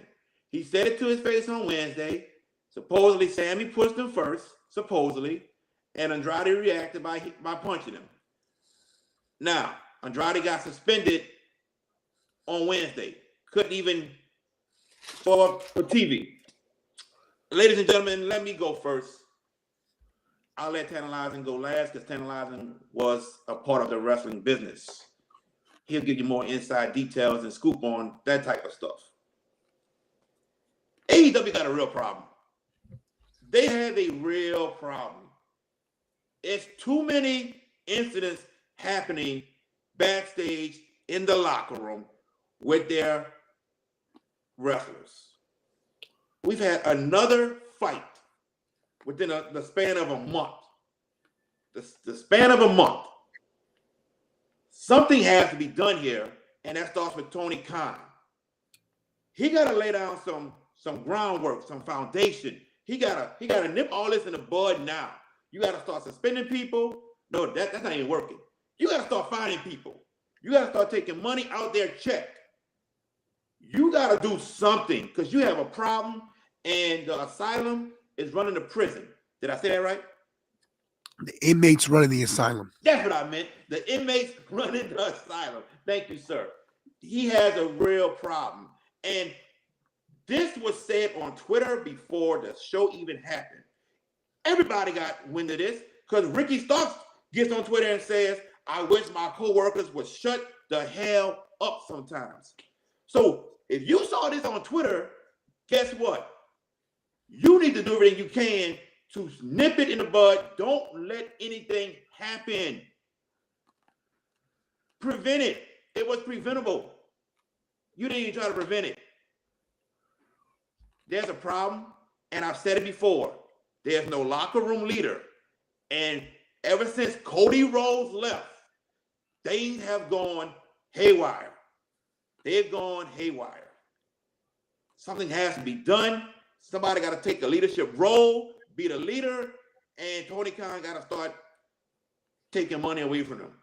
He said it to his face on Wednesday. Supposedly, Sammy pushed him first, supposedly, and Andrade reacted by punching him. Now, Andrade got suspended on Wednesday. Couldn't even show up for TV. Ladies and gentlemen, let me go first. I'll let Tantalizing go last because Tantalizing was a part of the wrestling business. He'll give you more inside details and scoop on that type of stuff. AEW got a real problem. They have a real problem. It's too many incidents happening backstage in the locker room with their wrestlers. We've had another fight within the span of a month. The span of a month. Something has to be done here, and that starts with Tony Khan. He got to lay down some groundwork, some foundation. He gotta nip all this in the bud now. You got to start suspending people. No, that's not even working. You got to start finding people. You got to start taking money out their check. You got to do something because you have a problem, and the asylum is running the prison. Did I say that right? The inmates running the asylum. That's what I meant. The inmates running the asylum. Thank you, sir. He has a real problem. And this was said on Twitter before the show even happened. Everybody got wind of this because Ricky Starks gets on Twitter and says, I wish my co-workers would shut the hell up sometimes. So if you saw this on Twitter, guess what? You need to do everything you can to nip it in the bud. Don't let anything happen. Prevent it. It was preventable. You didn't even try to prevent it. There's a problem, and I've said it before. There's no locker room leader. And ever since Cody Rhodes left, things have gone haywire. They've gone haywire. Something has to be done. Somebody got to take a leadership role, be the leader, and Tony Khan got to start taking money away from them.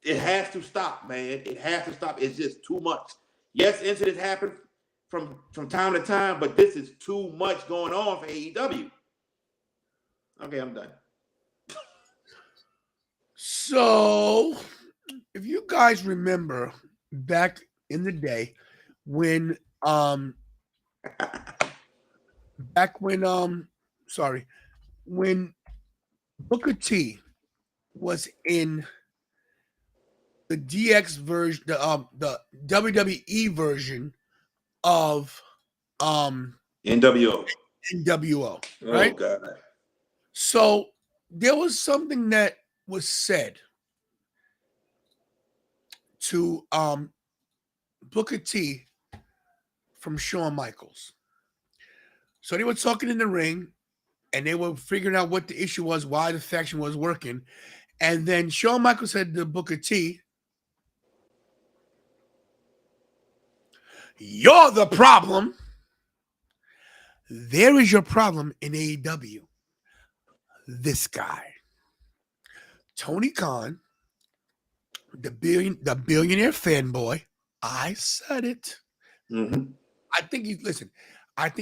It has to stop, man. It has to stop. It's just too much. Yes, incidents happen from time to time, but this is too much going on for AEW. Okay, I'm done. So, if you guys remember back in the day when when Booker T was in the DX version, the WWE version of NWO. NWO, right? Oh God. So there was something that was said to Booker T from Shawn Michaels. So they were talking in the ring and they were figuring out what the issue was, why the faction was working. And then Shawn Michaels said to Booker T, "You're the problem. There is your problem in AEW. This guy, Tony Khan, the billionaire fanboy. I said it. Mm-hmm. I think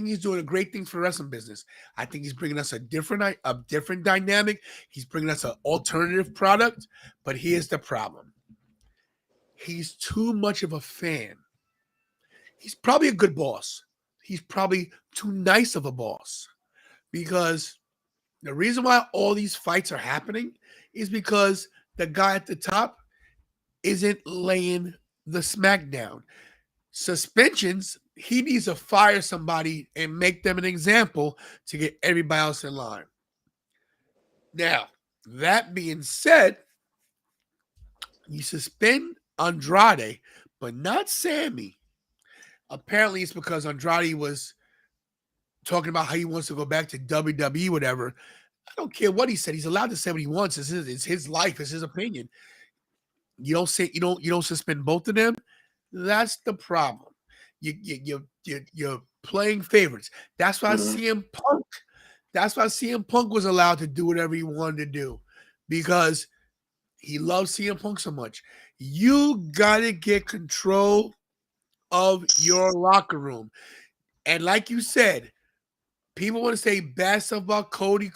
he's doing a great thing for the wrestling business. I think he's bringing us a different dynamic. He's bringing us an alternative product. But here's the problem. He's too much of a fan. He's probably a good boss. He's probably too nice of a boss. Because the reason why all these fights are happening is because the guy at the top isn't laying the smackdown. Suspensions, he needs to fire somebody and make them an example to get everybody else in line. Now, that being said, you suspend Andrade, but not Sammy. Apparently, it's because Andrade was talking about how he wants to go back to WWE, whatever. I don't care what he said. He's allowed to say what he wants. It's his life. It's his opinion. You don't suspend both of them. That's the problem. You're playing favorites. That's why CM Punk was allowed to do whatever he wanted to do because he loves CM Punk so much. You gotta get control of your locker room. And like you said, people want to say bad stuff about Cody.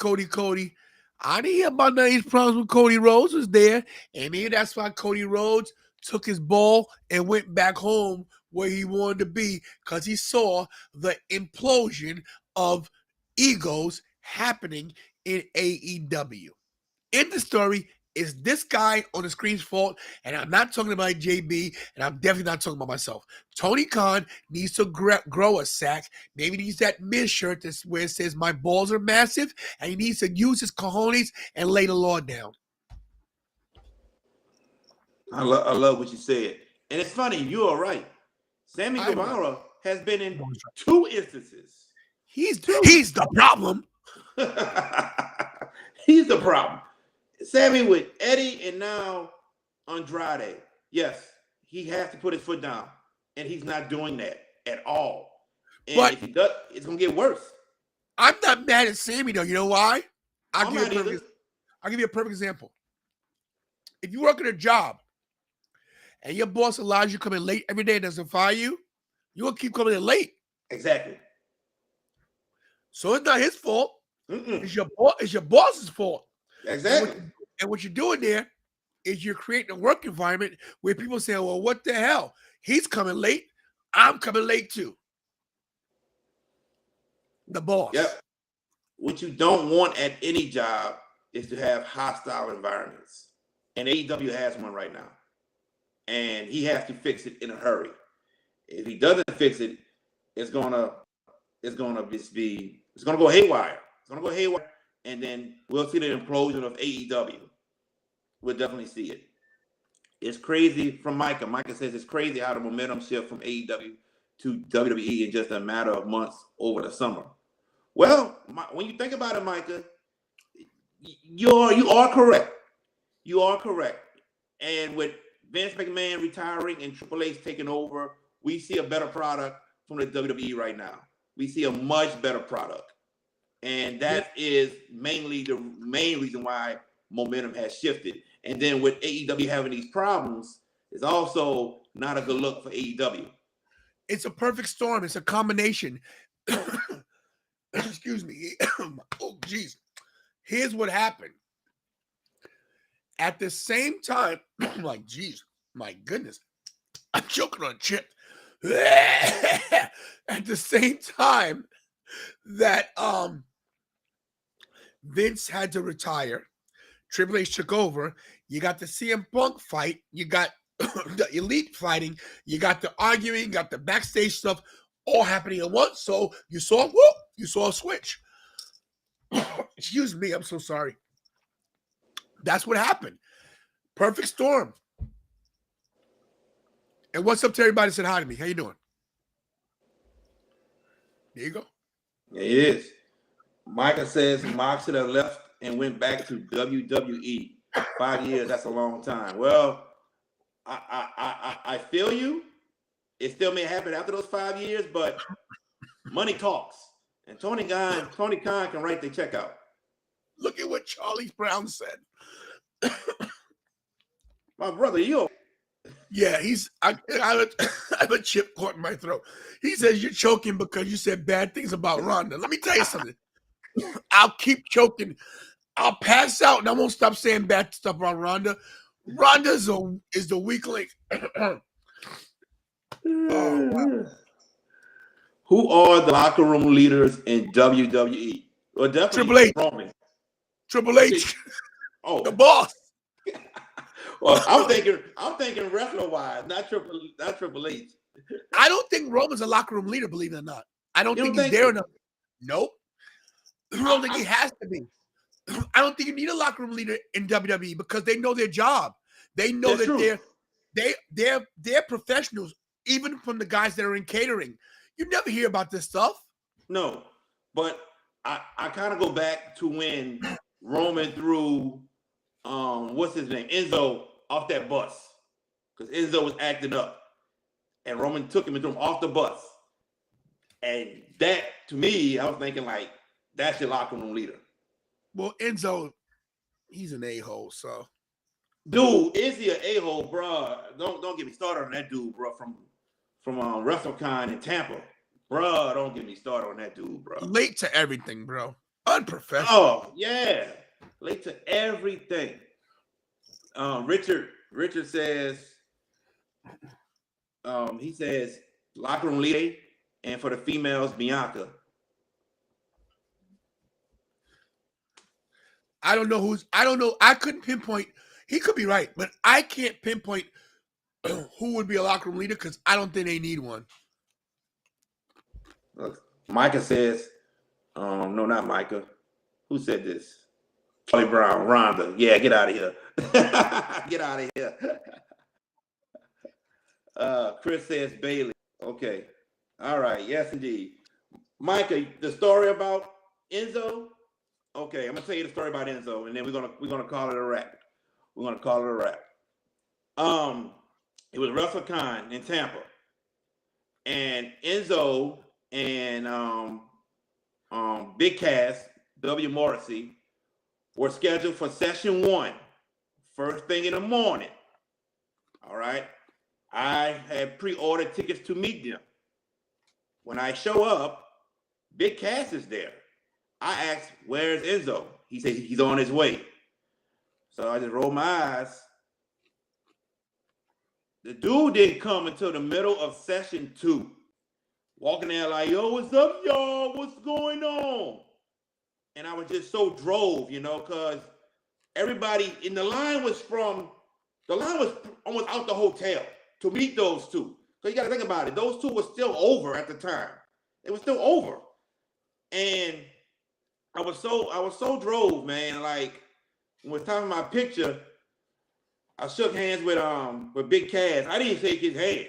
I didn't hear about none of these problems when Cody Rhodes was there. And maybe that's why Cody Rhodes took his ball and went back home where he wanted to be because he saw the implosion of egos happening in AEW. In the story, is this guy on the screen's fault? And I'm not talking about JB, and I'm definitely not talking about myself. Tony Khan needs to grow a sack. Maybe he needs that mid shirt where it says, my balls are massive, and he needs to use his cojones and lay the law down. I love what you said. And it's funny, you are right. Sammy Guevara has been in 2 instances. He's the problem. He's the problem. Sammy with Eddie and now Andrade. Yes, he has to put his foot down. And he's not doing that at all. And if he does, it's going to get worse. I'm not mad at Sammy, though. You know why? I'll give you a perfect example. If you work at a job and your boss allows you to come in late every day and doesn't fire you, You're gonna keep coming in late. Exactly. So it's not his fault. Mm-mm. It's your boss's fault. Exactly. And what you're doing there is you're creating a work environment where people say, well, what the hell? He's coming late. I'm coming late too. The boss. Yep. What you don't want at any job is to have hostile environments. And AEW has one right now. And he has to fix it in a hurry. If he doesn't fix it, it's gonna go haywire. It's gonna go haywire, and then we'll see the implosion of AEW. We'll definitely see it. It's crazy from Micah. Micah says it's crazy how the momentum shift from AEW to WWE in just a matter of months over the summer. Well, when you think about it, Micah, you are correct. You are correct. And with Vince McMahon retiring and Triple H taking over, we see a better product from the WWE right now. We see a much better product. And that is mainly the main reason why momentum has shifted. And then with AEW having these problems, it's also not a good look for AEW. It's a perfect storm. It's a combination. Excuse me. Oh, geez. Here's what happened. At the same time, I'm like, geez, my goodness. I'm choking on chips. At the same time that Vince had to retire, Triple H took over. You got the CM Punk fight. You got the Elite fighting. You got the arguing. You got the backstage stuff all happening at once. So you saw a switch. Excuse me. I'm so sorry. That's what happened. Perfect storm. And what's up to everybody that said hi to me? How you doing? There you go. Yeah, it is. Micah says Mox should have left and went back to WWE. 5 years, that's a long time. Well, I feel you. It still may happen after those 5 years, but money talks. And Tony Khan can write the check out. Look at what Charlie Brown said. My brother, you. Yeah, I have a chip caught in my throat. He says you're choking because you said bad things about Ronda. Let me tell you something. I'll keep choking. I'll pass out and I won't stop saying bad stuff about Ronda. Ronda is the weak link. Oh, wow. Who are the locker room leaders in WWE? Well, definitely Triple H. Roman. Triple H. Oh, the boss. Well, I'm thinking wrestler wise, not Triple H. I don't think Roman's a locker room leader, believe it or not. I don't think he's there enough. Nope. I don't think he has to be. I don't think you need a locker room leader in WWE because they know their job. They know that they're professionals, even from the guys that are in catering. You never hear about this stuff. No, but I kind of go back to when Roman threw what's his name, Enzo, off that bus because Enzo was acting up, and Roman took him and threw him off the bus. And that, to me, I was thinking like that's your locker room leader. Well, Enzo, he's an a-hole, so. Dude, is he an a-hole, bro? Don't get me started on that dude, bro. From WrestleCon in Tampa, bro. Don't get me started on that dude, bro. Late to everything, bro. Unprofessional. Oh yeah, late to everything. Richard says, he says locker room leader, and for the females, Bianca. I don't know. I couldn't pinpoint. He could be right, but I can't pinpoint who would be a locker room leader because I don't think they need one. Look, Micah says, no, not Micah. Who said this? Charlie Brown, Ronda. Yeah, get out of here. Get out of here. Chris says Bailey. Okay. All right. Yes, indeed. Micah, the story about Enzo. Okay, I'm gonna tell you the story about Enzo, and then we're gonna call it a wrap. We're gonna call it a wrap. It was WrestleCon in Tampa, and Enzo and Big Cass, W. Morrissey, were scheduled for session 1, first thing in the morning. All right, I had pre-ordered tickets to meet them. When I show up, Big Cass is there. I asked, where's Enzo? He said he's on his way. So I just rolled my eyes. The dude didn't come until the middle of session 2. Walking there like, yo, what's up, y'all? What's going on? And I was just so drove, because everybody in the line was almost out the hotel to meet those two. So you got to think about it. Those two were still over at the time. It was still over. And I was so drove, man. Like, when it was time for my picture, I shook hands with Big Cass. I didn't shake his hand.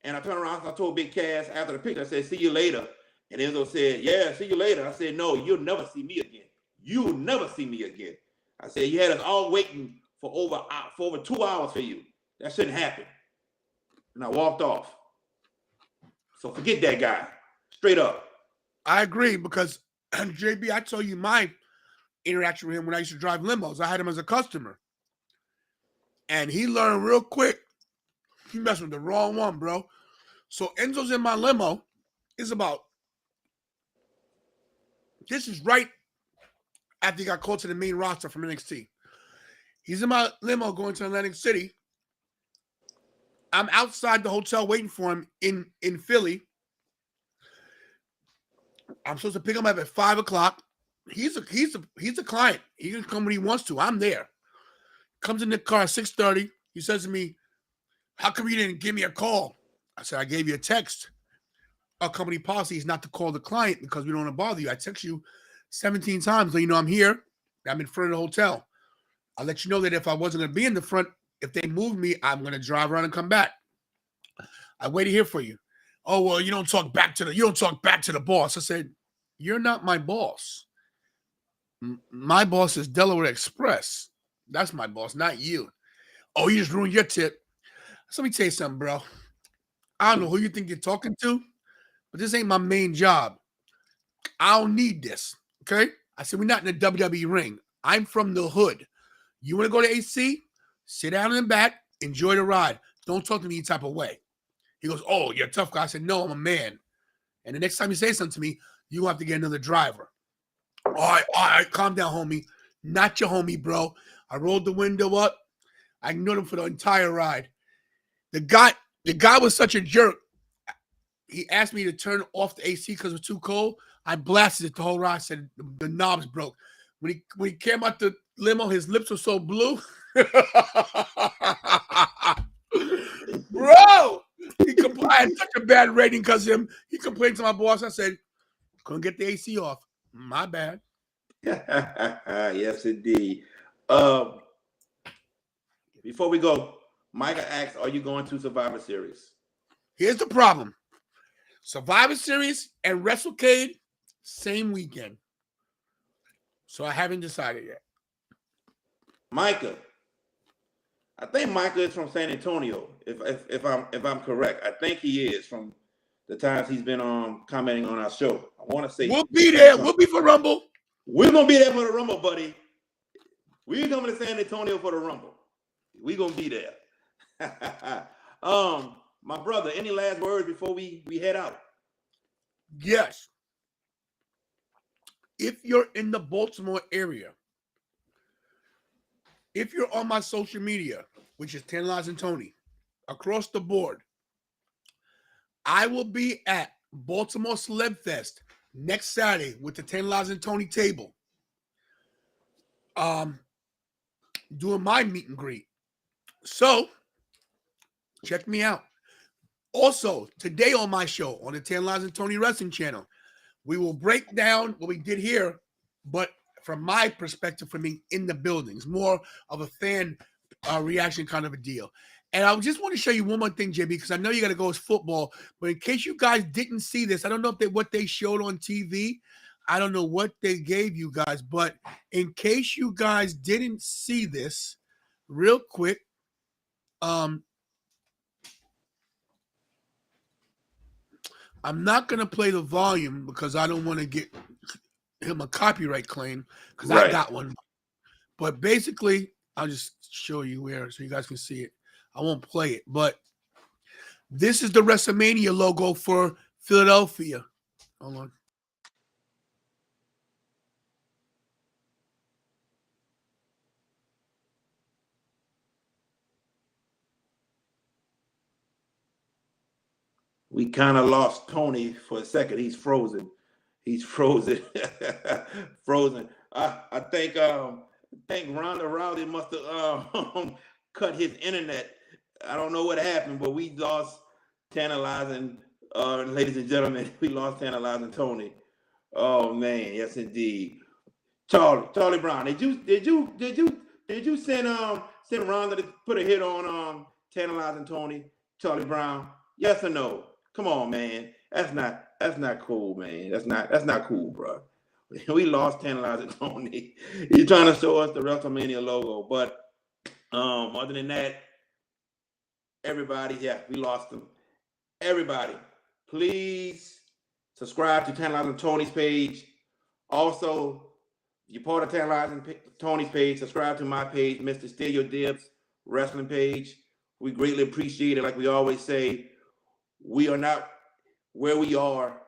And I turned around and I told Big Cass after the picture, I said, see you later. And Enzo said, yeah, see you later. I said, no, you'll never see me again. You'll never see me again. I said, you had us all waiting for over 2 hours for you. That shouldn't happen. And I walked off. So forget that guy. Straight up. I agree because, JB, I told you my interaction with him when I used to drive limos. I had him as a customer. And he learned real quick. He messed with the wrong one, bro. So Enzo's in my limo. This is right after he got called to the main roster from NXT. He's in my limo going to Atlantic City. I'm outside the hotel waiting for him in Philly. I'm supposed to pick him up at 5 o'clock. He's a client. He can come when he wants to. I'm there. Comes in the car at 6:30. He says to me, how come you didn't give me a call? I said, I gave you a text. Our company policy is not to call the client because we don't want to bother you. I text you 17 times so you know I'm here. I'm in front of the hotel. I'll let you know that if I wasn't going to be in the front, if they move me, I'm going to drive around and come back. I waited here for you. Oh, well, you don't talk back to the boss. I said, you're not my boss. My boss is Delaware Express. That's my boss, not you. Oh, you just ruined your tip. So let me tell you something, bro. I don't know who you think you're talking to, but this ain't my main job. I don't need this, okay? I said, we're not in the WWE ring. I'm from the hood. You want to go to AC? Sit down in the back, enjoy the ride. Don't talk to me any type of way. He goes, oh, you're a tough guy. I said, no, I'm a man. And the next time you say something to me, you have to get another driver. All right, calm down, homie. Not your homie, bro. I rolled the window up. I ignored him for the entire ride. The guy was such a jerk. He asked me to turn off the AC because it was too cold. I blasted it the whole ride. I said the knobs broke. When he came out the limo, his lips were so blue. Bro, I had such a bad rating because of him. He complained to my boss. I said, couldn't get the AC off. My bad. Yes, indeed. Before we go, Micah asks, are you going to Survivor Series? Here's the problem. Survivor Series and WrestleCade, same weekend. So I haven't decided yet. Micah. I think Micah is from San Antonio, if I'm correct. I think he is from the times he's been commenting on our show. I want to say we'll be there. We'll be for Rumble. We're gonna be there for the Rumble, buddy. We're coming to San Antonio for the Rumble. We're gonna be there. My brother, any last words before we head out? Yes. If you're in the Baltimore area, if you're on my social media, which is 10 Lives and Tony, across the board, I will be at Baltimore Celeb Fest next Saturday with the 10 Lives and Tony table. Doing my meet and greet. So, check me out. Also, today on my show, on the 10 Lives and Tony Wrestling channel, we will break down what we did here, but from my perspective, from being in the buildings, more of a fan reaction kind of a deal. And I just want to show you one more thing, JB, because I know you got to go as football, but in case you guys didn't see this, I don't know if what they showed on TV. I don't know what they gave you guys, but in case you guys didn't see this, real quick, I'm not going to play the volume because I don't want to get him a copyright claim because I got one. But basically, I'll just show you where so you guys can see it. I won't play it, but this is the WrestleMania logo for Philadelphia. Hold on. We kind of lost Tony for a second. He's frozen. He's frozen. Frozen. I think Ronda Rousey must have cut his internet. I don't know what happened, but we lost tantalizing, ladies and gentlemen. We lost tantalizing Tony. Oh man, yes indeed. Charlie Brown. Did you send Ronda to put a hit on tantalizing Tony? Charlie Brown. Yes or no? Come on, man. That's not cool, man. That's not cool, bro. We lost tantalizing Tony. He's trying to show us the WrestleMania logo, but other than that, everybody, yeah, we lost them. Everybody, please subscribe to Tantalizing Tony's page. Also, if you're part of Tantalizing Tony's page, subscribe to my page, Mr. Steal Your Dibs Wrestling page. We greatly appreciate it. Like we always say, we are not where we are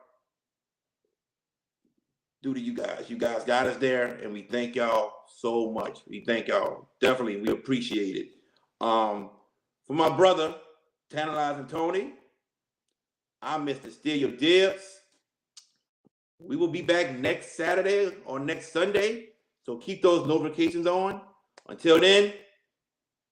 due to you guys. You guys got us there, and we thank y'all so much. We thank y'all. Definitely, we appreciate it. For my brother, Tantalizing Tony, I'm Mr. Steal Your Dibs. We will be back next Saturday or next Sunday, so keep those notifications on. Until then,